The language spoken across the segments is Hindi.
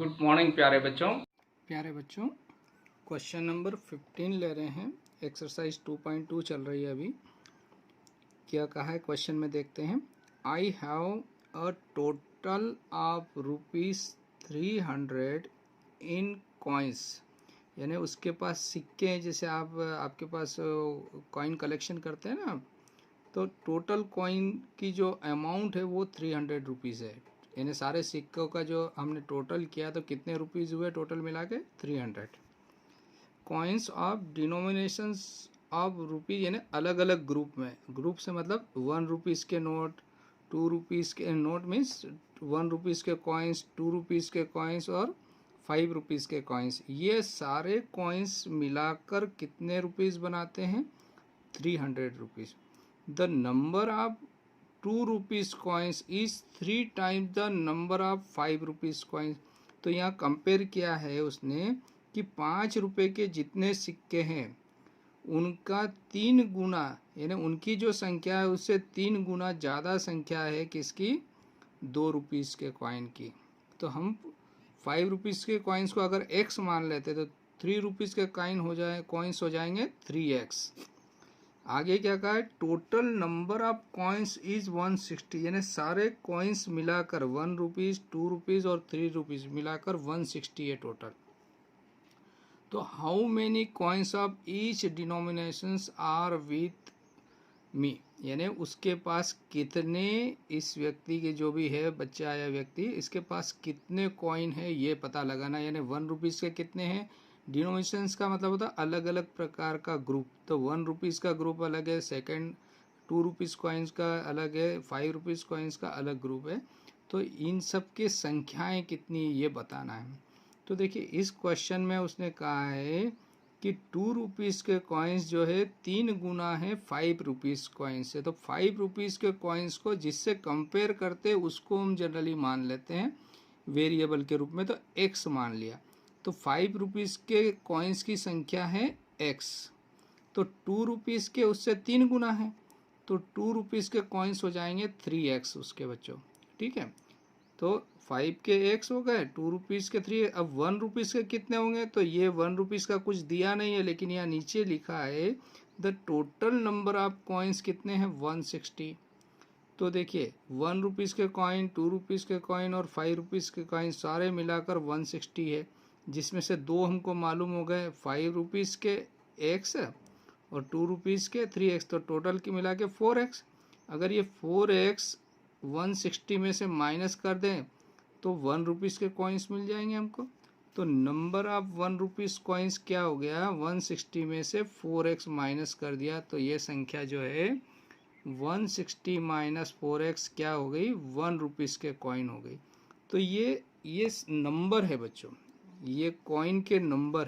गुड मॉर्निंग प्यारे बच्चों क्वेश्चन नंबर 15 ले रहे हैं। एक्सरसाइज 2.2 चल रही है अभी। क्या कहा है क्वेश्चन में, देखते हैं। I have a total of ₹300 in coins, यानी उसके पास सिक्के हैं। जैसे आपके पास कॉइन कलेक्शन करते हैं ना, तो टोटल कॉइन की जो अमाउंट है वो ₹300 है। यानी सारे सिक्कों का जो हमने टोटल किया तो कितने रुपीज़ हुए टोटल मिला के? 300। Coins of denominations of rupees, यानी अलग अलग ग्रुप में। ग्रुप से मतलब ₹1 के नोट, ₹2 के नोट मीन्स ₹1 के कॉइन्स, ₹2 के कॉइन्स और ₹5 के कॉइन्स। ये सारे कॉइन्स मिलाकर कितने रुपीज़ बनाते हैं? ₹300। The number of ₹2 coins is 3 times the number of ₹5 coins. तो यहाँ कंपेयर किया है उसने कि ₹5 के जितने सिक्के हैं उनका 3 गुना, यानी उनकी जो संख्या है उससे 3 गुना ज़्यादा संख्या है किसकी? ₹2 के कॉइन की। तो हम ₹5 के कॉइन्स को अगर x मान लेते तो ₹3 के कॉइन्स हो जाएंगे 3x। आगे क्या कहा है? Total number of coins is 160, यानी सारे कॉइन्स मिलाकर ₹1, ₹2 और ₹3 मिलाकर 160 है टोटल। तो how many coins of each denominations are with me, यानी उसके पास कितने, इस व्यक्ति के जो भी है बच्चा या व्यक्ति, इसके पास कितने कॉइन है ये पता लगाना। यानी ₹1 के कितने हैं? डिनोमिनेशंस का मतलब होता है अलग अलग प्रकार का ग्रुप। तो ₹1 का ग्रुप अलग है, सेकंड ₹2 कॉइन्स का अलग है, ₹5 कॉइन्स का अलग ग्रुप है। तो इन सब के संख्याएं कितनी ये बताना है। तो देखिए इस क्वेश्चन में उसने कहा है कि ₹2 के कॉइन्स जो है 3 गुना है ₹5 कॉइन्स से। तो ₹5 के कॉइन्स को जिससे कंपेयर करते उसको हम जनरली मान लेते हैं वेरिएबल के रूप में, तो x मान लिया। तो ₹5 के कॉइन्स की संख्या है x, तो ₹2 के उससे 3 गुना है, तो ₹2 के कॉइन्स हो जाएंगे 3x उसके बच्चों। ठीक है, तो 5 के x हो गए, ₹2 के 3। अब ₹1 के कितने होंगे? तो ये ₹1 का कुछ दिया नहीं है, लेकिन यहाँ नीचे लिखा है the total number of coins कितने हैं? 160। तो देखिए ₹1 के कॉइन, ₹2 के कॉइन और ₹5 के कॉइन सारे मिलाकर 160 है, जिसमें से दो हमको मालूम हो गए, ₹5 के x और ₹2 के 3x। तो टोटल की मिला के 4x। अगर ये 4x 160 में से माइनस कर दें तो ₹1 के कॉइन्स मिल जाएंगे हमको। तो नंबर ऑफ ₹1 कॉइन्स क्या हो गया? 160 में से 4x माइनस कर दिया, तो ये संख्या जो है 160 माइनस 4x क्या हो गई? ₹1 के कॉइन हो गई। तो ये नंबर है बच्चों, ये कॉइन के नंबर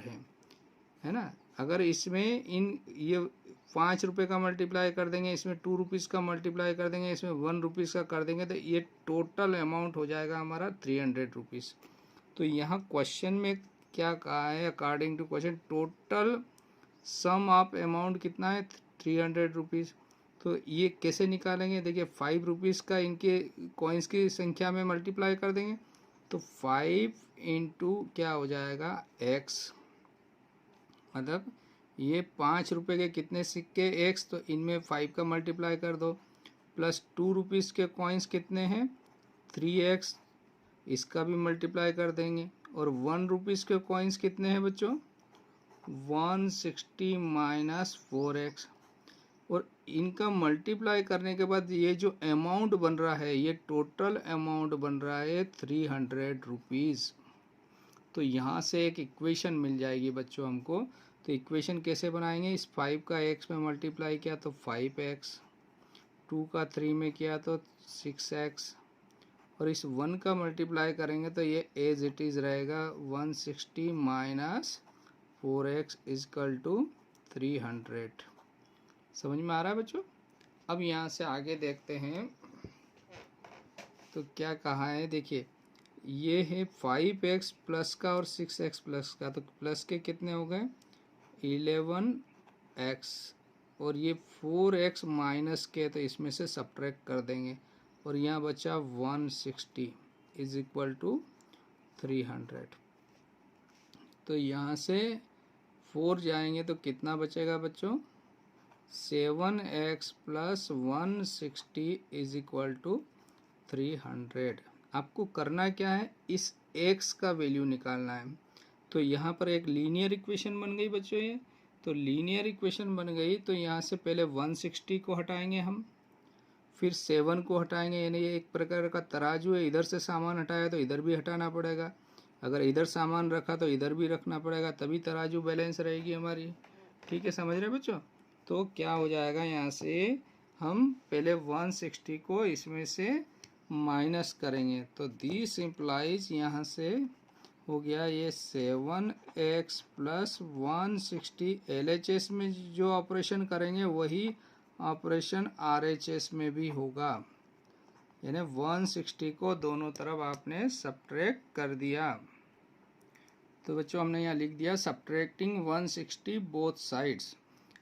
है ना। अगर इसमें ये ₹5 का मल्टीप्लाई कर देंगे, इसमें ₹2 का मल्टीप्लाई कर देंगे, इसमें ₹1 का कर देंगे, तो ये टोटल अमाउंट हो जाएगा हमारा ₹300। तो यहाँ क्वेश्चन में क्या कहा है? According to question total sum of amount कितना है? ₹300। तो ये कैसे निकालेंगे? देखिए ₹5 का इनके कॉइन्स की संख्या में मल्टीप्लाई कर देंगे, तो 5 इंटू क्या हो जाएगा? x, मतलब ये ₹5 के कितने सिक्के? x, तो इनमें 5 का मल्टीप्लाई कर दो, प्लस ₹2 के कॉइन्स कितने हैं? 3x, इसका भी मल्टीप्लाई कर देंगे। और ₹1 के कॉइन्स कितने हैं बच्चों? 160 माइनस 4x। और इनका मल्टीप्लाई करने के बाद ये जो अमाउंट बन रहा है, ये टोटल अमाउंट बन रहा है ₹300। तो यहाँ से एक इक्वेशन मिल जाएगी बच्चों हमको। तो इक्वेशन कैसे बनाएंगे? इस 5 का x में मल्टीप्लाई किया तो 5x, 2 का 3 में किया तो 6x, और इस 1 का मल्टीप्लाई करेंगे तो ये एज इट इज़ रहेगा 160 माइनस 4x इजकल टू 300। समझ में आ रहा है बच्चों? अब यहाँ से आगे देखते हैं तो क्या कहा है। देखिए ये है 5x प्लस का और 6x प्लस का, तो प्लस के कितने हो गए? 11x, और ये 4x माइनस के, तो इसमें से सब्ट्रैक्ट कर देंगे, और यहाँ बचा 160 इज इक्वल टू 300। तो यहाँ से 4 जाएंगे तो कितना बचेगा बच्चों? 7x plus 160 is equal to 300। आपको करना क्या है, इस x का वैल्यू निकालना है। तो यहाँ पर एक लीनियर इक्वेशन बन गई बच्चों ये। तो लीनियर इक्वेशन बन गई तो यहाँ से पहले 160 को हटाएंगे हम, फिर 7 को हटाएंगे, यानी ये एक प्रकार का तराजू है, इधर से सामान हटाया तो इधर भी हटाना पड़ेगा, अगर इधर सामान रखा तो इधर भी रखना पड़ेगा, तभी तराजू बैलेंस रहेगी हमारी। ठीक है, समझ रहे बच्चों? तो क्या हो जाएगा, यहाँ से हम पहले 160 को इसमें से माइनस करेंगे तो दिस इम्प्लाइज यहाँ से हो गया ये 7x प्लस 160। LHS में जो ऑपरेशन करेंगे वही ऑपरेशन RHS में भी होगा, यानी 160 को दोनों तरफ आपने सब्ट्रैक्ट कर दिया। तो बच्चों हमने यहाँ लिख दिया सब्ट्रैक्टिंग 160 बोथ साइड्स।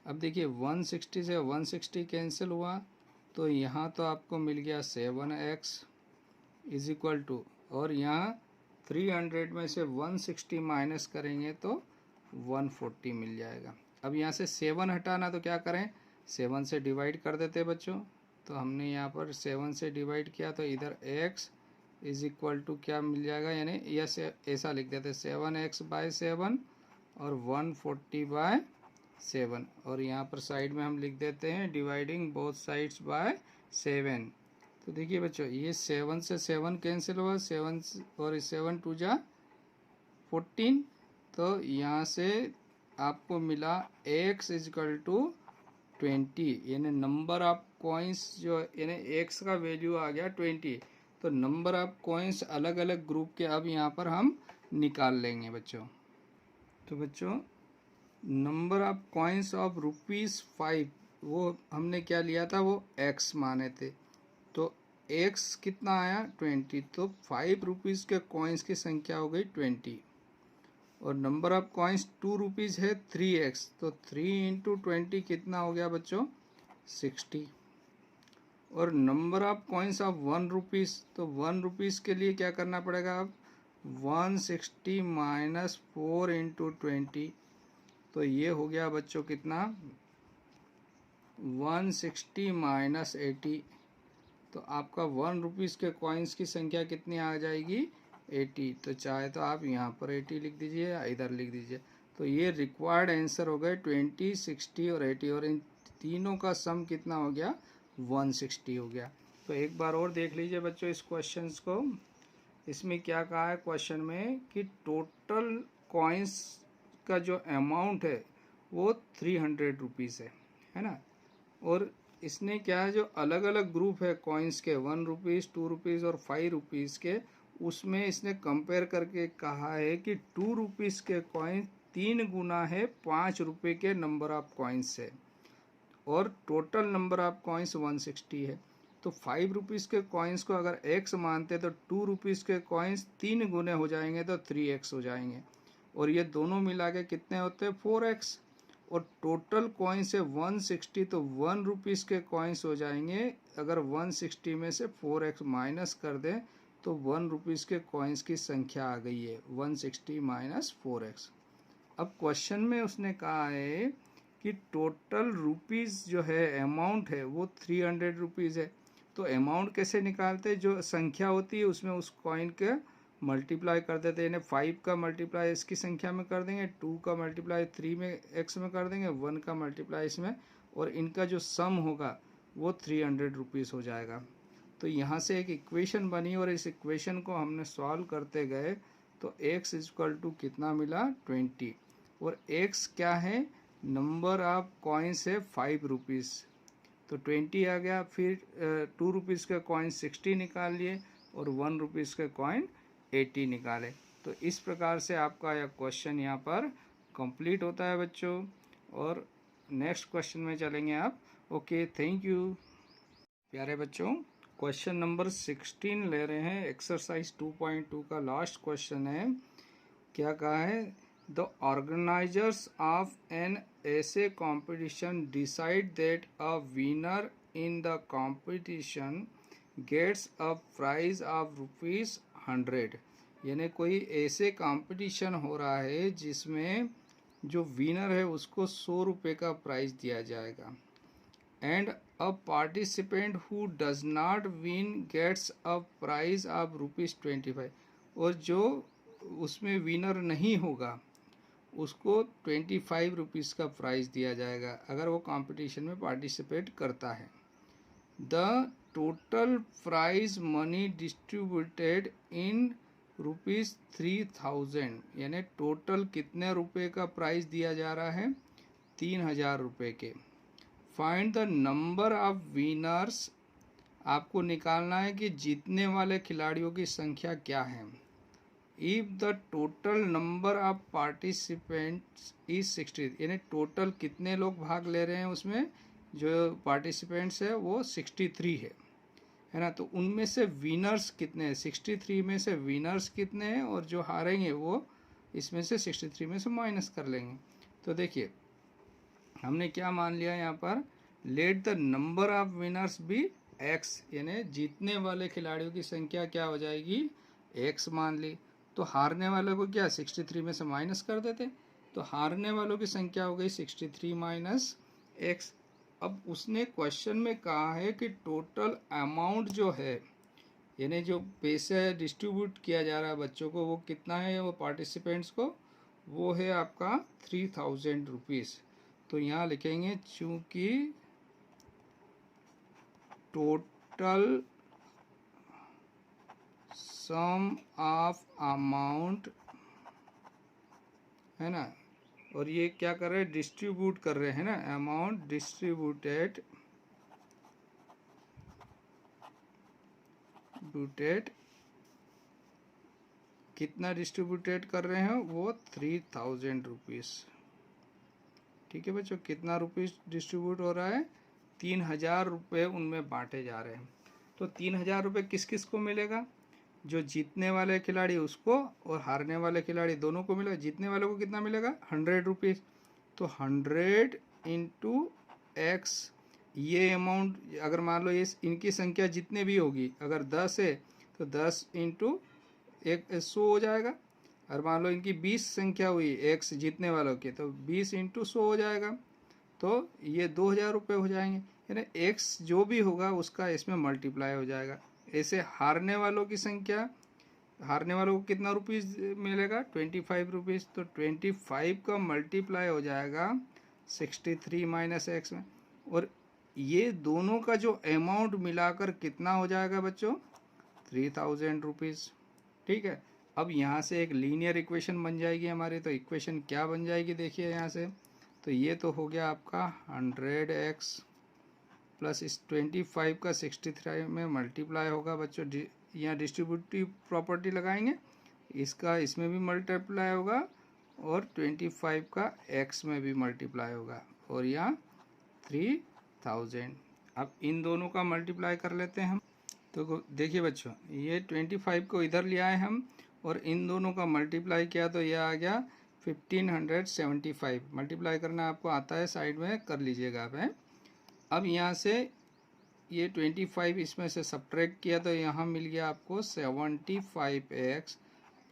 अब देखिए 160 से 160 कैंसिल हुआ तो यहाँ तो आपको मिल गया 7x इज इक्वल टू, और यहाँ 300 में से 160 माइनस करेंगे तो 140 मिल जाएगा। अब यहाँ से 7 हटाना तो क्या करें, 7 से डिवाइड कर देते बच्चों। तो हमने यहाँ पर 7 से डिवाइड किया तो इधर x इज इक्वल टू क्या मिल जाएगा, यानी ऐसा लिख देते 7x बाय 7 और 140 बाय 7, और यहाँ पर साइड में हम लिख देते हैं डिवाइडिंग बोथ साइड्स बाय 7। तो देखिए बच्चों ये 7 से 7 कैंसिल हुआ, 7 और 7 2 जा 14। तो यहाँ से आपको मिला x इजकल टू 20, यानी नंबर ऑफ कॉइन्स जो, यानी x का वैल्यू आ गया 20। तो नंबर ऑफ कॉइन्स अलग अलग ग्रुप के अब यहाँ पर हम निकाल लेंगे बच्चों। तो बच्चों नंबर ऑफ कॉइन्स ऑफ ₹5 वो हमने क्या लिया था, वो x माने थे, तो x कितना आया 20। तो ₹5 के कॉइन्स की संख्या हो गई 20, और नंबर ऑफ कॉइन्स ₹2 है 3x, तो 3 इंटू 20 कितना हो गया बच्चों 60। और नंबर ऑफ कॉइन्स ऑफ ₹1, तो ₹1 के लिए क्या करना पड़ेगा, अब 160 माइनस 4 इंटू 20, तो ये हो गया बच्चों कितना 160 माइनस 80। तो आपका ₹1 के कॉइन्स की संख्या कितनी आ जाएगी 80। तो चाहे तो आप यहाँ पर 80 लिख दीजिए या इधर लिख दीजिए। तो ये रिक्वायर्ड आंसर हो गए 20, 60 और 80, और इन तीनों का सम कितना हो गया 160 हो गया। तो एक बार और देख लीजिए बच्चों इस क्वेश्चंस को। इसमें क्या कहा है क्वेश्चन में कि टोटल कॉइन्स का जो अमाउंट है वो ₹300 है ना, और इसने क्या है जो अलग अलग ग्रुप है कॉइन्स के ₹1, ₹2 और ₹5 के, उसमें इसने कंपेयर करके कहा है कि ₹2 के कॉइन 3 गुना है ₹5 के नंबर ऑफ कॉइन्स से, और टोटल नंबर ऑफ कॉइन्स 160 है। तो ₹5 के कॉइन्स को अगर x मानते तो ₹2 के कॉइन्स 3 गुने हो जाएंगे तो 3x हो जाएंगे, और ये दोनों मिला के कितने होते हैं 4x, और टोटल कॉइन्स है 160, तो ₹1 के कॉइन्स हो जाएंगे, अगर 160 में से 4x माइनस कर दें तो ₹1 के कॉइन्स की संख्या आ गई है 160 माइनस 4x। अब क्वेश्चन में उसने कहा है कि टोटल रुपीज़ जो है अमाउंट है वो ₹300 है। तो अमाउंट कैसे निकालते हैं, जो संख्या होती है उसमें उस कॉइन के मल्टीप्लाई कर देते हैं, यानी 5 का मल्टीप्लाई इसकी संख्या में कर देंगे, 2 का मल्टीप्लाई 3 में x में कर देंगे, 1 का मल्टीप्लाई इसमें, और इनका जो सम होगा वो ₹300 हो जाएगा। तो यहाँ से एक इक्वेशन बनी और इस इक्वेशन को हमने सॉल्व करते गए तो x इक्वल टू कितना मिला 20, और x क्या है नंबर ऑफ कॉइन्स है ₹5, तो 20 आ गया। फिर ₹2 के कॉइन 60 निकाल लिए और ₹1 के कॉइन 80 निकाले। तो इस प्रकार से आपका यह क्वेश्चन यहाँ पर कंप्लीट होता है बच्चों, और नेक्स्ट क्वेश्चन में चलेंगे आप। ओके, थैंक यू प्यारे बच्चों। क्वेश्चन नंबर 16 ले रहे हैं, एक्सरसाइज 2.2 का लास्ट क्वेश्चन है। क्या कहा है, the organisers of an essay competition decide that a winner in the competition gets a prize of ₹100। यानी कोई ऐसे कंपटीशन हो रहा है जिसमें जो विनर है उसको 100 रुपये का प्राइज़ दिया जाएगा, and a participant who does not win gets a prize of ₹25, और जो उसमें विनर नहीं होगा उसको 25 रुपीज़ का प्राइज़ दिया जाएगा अगर वो कंपटीशन में पार्टिसिपेट करता है। The total prize money distributed in ₹3000, यानी टोटल कितने रुपए का प्राइज़ दिया जा रहा है, 3000 रुपये के। Find the number of winners, आपको निकालना है कि जीतने वाले खिलाड़ियों की संख्या क्या है। If the total number of participants is 60, यानी टोटल कितने लोग भाग ले रहे हैं उसमें, जो पार्टिसिपेंट्स है वो 63 है ना। तो उनमें से विनर्स कितने हैं, 63 में से विनर्स कितने हैं, और जो हारेंगे वो इसमें से 63 में से माइनस कर लेंगे। तो देखिए हमने क्या मान लिया यहाँ पर, let the number of winners be X, यानी जीतने वाले खिलाड़ियों की संख्या क्या हो जाएगी, एक्स मान ली। तो हारने वालों को क्या 63 में से माइनस कर देते, तो हारने वालों की संख्या हो गई 63 माइनस एक्स। अब उसने क्वेश्चन में कहा है कि टोटल अमाउंट जो है, यानी जो पैसे डिस्ट्रीब्यूट किया जा रहा है बच्चों को, वो कितना है, वो पार्टिसिपेंट्स को, वो है आपका 3000 रुपीज़। तो यहाँ लिखेंगे चूँकि टोटल सम ऑफ अमाउंट है ना, और ये क्या कर रहे हैं, डिस्ट्रीब्यूट कर रहे हैं ना, अमाउंट डिस्ट्रीब्यूटेड कितना डिस्ट्रीब्यूटेड कर रहे हैं, वो 3000 रुपीज़। ठीक है बच्चों, कितना रुपीज़ डिस्ट्रीब्यूट हो रहा है, 3000 रुपये उनमें बांटे जा रहे हैं। तो 3000 रुपये किस किस को मिलेगा, जो जीतने वाले खिलाड़ी उसको और हारने वाले खिलाड़ी दोनों को मिलेगा। जीतने वाले को कितना मिलेगा, 100 रुपीज़। तो 100 इंटू एक्स, ये अमाउंट अगर मान लो ये इनकी संख्या जितने भी होगी, अगर 10 है तो 10 इंटू 100 हो जाएगा। और मान लो इनकी 20 संख्या हुई एक्स जीतने वालों की, तो 20 इंटू 100 हो जाएगा, तो ये 2000 रुपये हो जाएंगे। यानी एक्स जो भी होगा उसका इसमें मल्टीप्लाई हो जाएगा। ऐसे हारने वालों की संख्या, हारने वालों को कितना रुपीज़ मिलेगा, 25 रुपीज़। तो 25 का मल्टीप्लाई हो जाएगा 63 माइनस एक्स में, और ये दोनों का जो अमाउंट मिलाकर कितना हो जाएगा बच्चों, 3000 रुपीज़। ठीक है, अब यहाँ से एक लीनियर इक्वेशन बन जाएगी हमारी। तो इक्वेशन क्या बन जाएगी, देखिए यहाँ से, तो ये तो हो गया आपका 100x प्लस इस 25 का 63 में मल्टीप्लाई होगा बच्चों, यहाँ डिस्ट्रीब्यूटिव प्रॉपर्टी लगाएंगे, इसका इसमें भी मल्टीप्लाई होगा, और 25 का x में भी मल्टीप्लाई होगा, और यहाँ 3000। अब इन दोनों का मल्टीप्लाई कर लेते हैं हम। तो देखिए बच्चों, ये 25 को इधर ले आए हम और इन दोनों का मल्टीप्लाई किया, तो ये आ गया 1575। मल्टीप्लाई करना आपको आता है, साइड में कर लीजिएगा आप। हैं अब यहाँ से ये 25 इसमें से सब्ट्रैक्ट किया, तो यहाँ मिल गया आपको 75x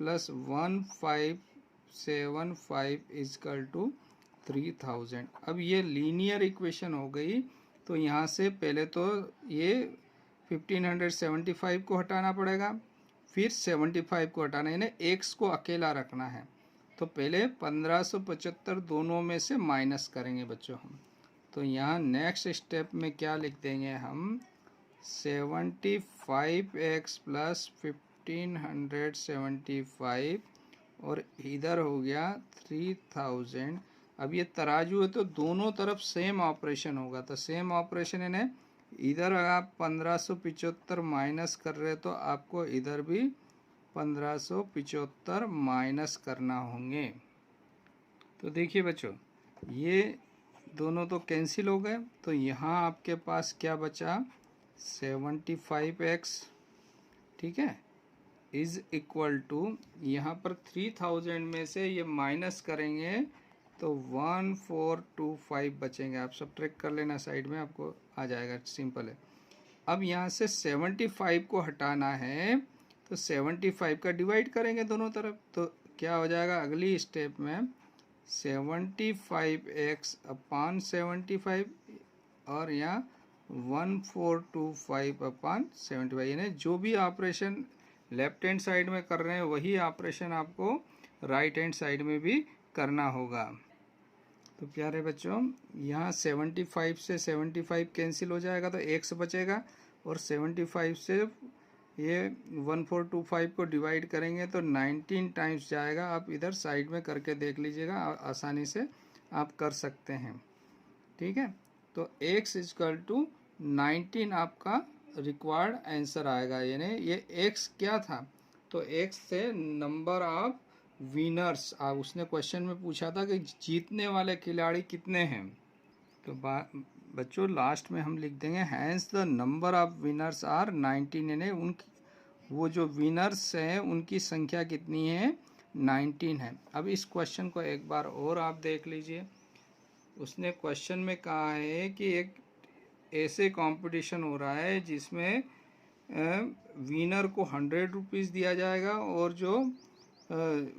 प्लस 1575 इजकल टू 3000। अब ये लीनियर इक्वेशन हो गई। तो यहाँ से पहले तो ये 1575 को हटाना पड़ेगा, फिर 75 को हटाना, यानी x को अकेला रखना है। तो पहले 1575 दोनों में से माइनस करेंगे बच्चों हम। तो यहाँ नेक्स्ट स्टेप में क्या लिख देंगे हम, 75x प्लस 1575, और इधर हो गया 3000। अब ये तराजू है तो दोनों तरफ सेम ऑपरेशन होगा, तो सेम ऑपरेशन यानी इधर आप 1575 माइनस कर रहे तो आपको इधर भी 1575 माइनस करना होंगे। तो देखिए बच्चों, ये दोनों तो कैंसिल हो गए, तो यहाँ आपके पास क्या बचा, 75x, ठीक है, इज इक्वल टू, यहाँ पर 3000 में से ये माइनस करेंगे तो 1425 बचेंगे। आप सब्ट्रैक्ट कर लेना साइड में, आपको आ जाएगा, सिंपल है। अब यहाँ से 75 को हटाना है, तो 75 का डिवाइड करेंगे दोनों तरफ, तो क्या हो जाएगा अगली स्टेप में 75x अपान 75 और यहाँ 1425 अपान 75, यानी जो भी ऑपरेशन लेफ्ट हैंड साइड में कर रहे हैं वही ऑपरेशन आपको राइट हैंड साइड में भी करना होगा। तो प्यारे बच्चों, यहाँ 75 से 75 कैंसिल हो जाएगा तो x बचेगा, और 75 से ये 1425 को डिवाइड करेंगे तो 19 टाइम्स जाएगा। आप इधर साइड में करके देख लीजिएगा, आसानी से आप कर सकते हैं। ठीक है, तो x इजकल टू 19 आपका रिक्वायर्ड आंसर आएगा। यानी ये x क्या था, तो x से नंबर ऑफ विनर्स, उसने क्वेश्चन में पूछा था कि जीतने वाले खिलाड़ी कितने हैं। तो बच्चों लास्ट में हम लिख देंगे hence the number of winners are 19, यानी उन वो जो विनर्स हैं उनकी संख्या कितनी है, 19 है। अब इस क्वेश्चन को एक बार और आप देख लीजिए। उसने क्वेश्चन में कहा है कि एक ऐसे कंपटीशन हो रहा है जिसमें विनर को 100 रुपीज़ दिया जाएगा, और जो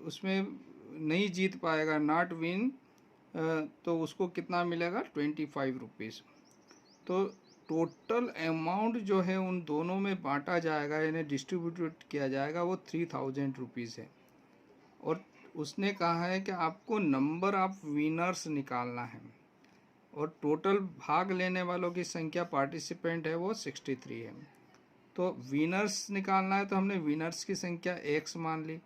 उसमें नहीं जीत पाएगा, नॉट विन, तो उसको कितना मिलेगा, 25 रुपीज़। तो टोटल अमाउंट जो है उन दोनों में बांटा जाएगा, यानी डिस्ट्रीब्यूट किया जाएगा, वो 3000 रुपीज़ है। और उसने कहा है कि आपको नंबर ऑफ विनर्स निकालना है, और टोटल भाग लेने वालों की संख्या पार्टिसिपेंट है वो 63 है। तो विनर्स निकालना है, तो हमने विनर्स की संख्या x मान ली,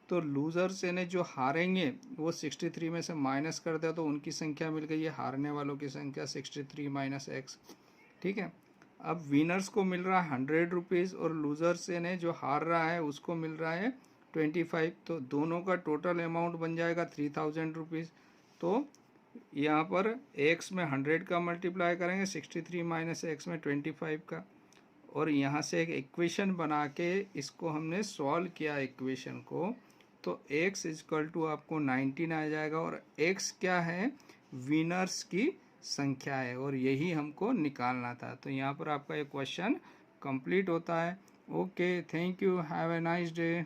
तो लूज़र्स यानी जो हारेंगे वो 63 में से माइनस कर दिया, तो उनकी संख्या मिल गई है, हारने वालों की संख्या 63 माइनस x। ठीक है, अब विनर्स को मिल रहा है 100 रुपीज़, और लूज़र्स यानी जो हार रहा है उसको मिल रहा है 25, तो दोनों का टोटल अमाउंट बन जाएगा 3000 रुपीज़। तो यहाँ पर x में 100 का मल्टीप्लाई करेंगे, 63 माइनस x में 25 का, और यहाँ से एक इक्वेशन बना के इसको हमने सॉल्व किया इक्वेशन को, तो x इजकल टू आपको 19 आ जाएगा, और x क्या है, विनर्स की संख्या है, और यही हमको निकालना था। तो यहाँ पर आपका ये क्वेश्चन कंप्लीट होता है। Okay, thank you, have a nice day.